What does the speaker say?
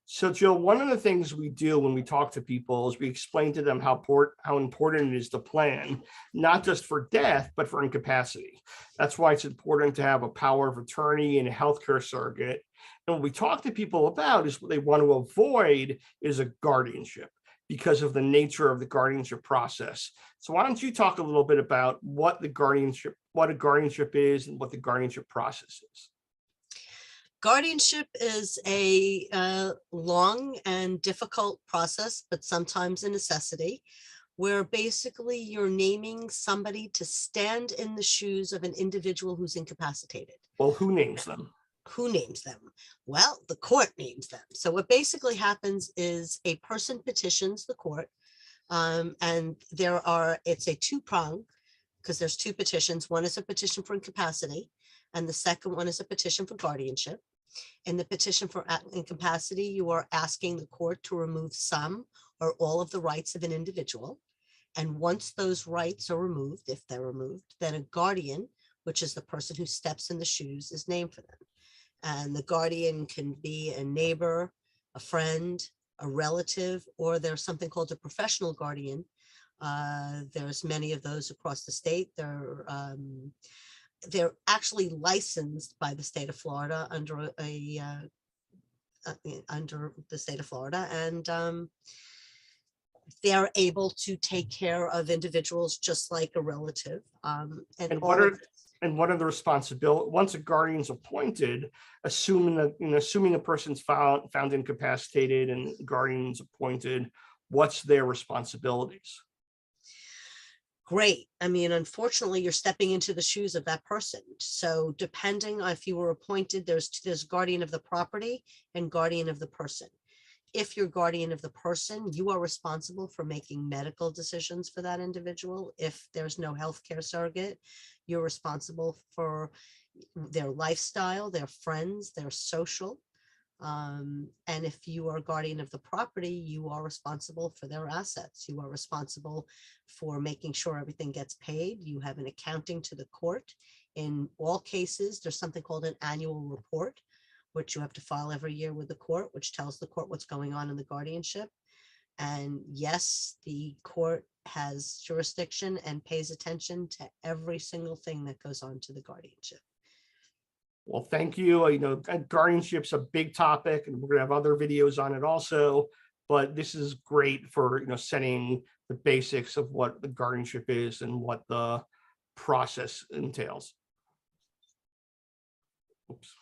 So, Jill, one of the things we do when we talk to people is we explain to them how important it is to plan, not just for death, but for incapacity. That's why it's important to have a power of attorney and a healthcare surrogate. And what we talk to people about is what they want to avoid is a guardianship because of the nature of the guardianship process. So why don't you talk a little bit about what a guardianship is and what the guardianship process is? Guardianship is a long and difficult process, but sometimes a necessity, where basically you're naming somebody to stand in the shoes of an individual who's incapacitated. Well, who names them? Who names them? Well, the court names them. So what basically happens is a person petitions the court, and it's a two-prong, because there's two petitions. One is a petition for incapacity, and the second one is a petition for guardianship. In the petition for incapacity, you are asking the court to remove some or all of the rights of an individual. And once those rights are removed, if they're removed, then a guardian, which is the person who steps in the shoes, is named for them. And the guardian can be a neighbor, a friend, a relative, or there's something called a professional guardian. There's many of those across the state. They're actually licensed by the state of Florida under the state of Florida, and they're able to take care of individuals just like a relative. And what are the responsibilities once a guardian's appointed, assuming a person's found incapacitated and guardian's appointed, what's their responsibilities? Great. I mean, unfortunately, you're stepping into the shoes of that person. So depending on if you were appointed, there's guardian of the property and guardian of the person. If you're guardian of the person, you are responsible for making medical decisions for that individual. If there's no healthcare surrogate, you're responsible for their lifestyle, their friends, their social. And if you are guardian of the property, you are responsible for their assets. You are responsible for making sure everything gets paid. You have an accounting to the court. In all cases, there's something called an annual report, which you have to file every year with the court, which tells the court what's going on in the guardianship. And yes, the court has jurisdiction and pays attention to every single thing that goes on to the guardianship. Well, thank you. Guardianship's a big topic, and we're going to have other videos on it also. But this is great for setting the basics of what the guardianship is and what the process entails. Oops.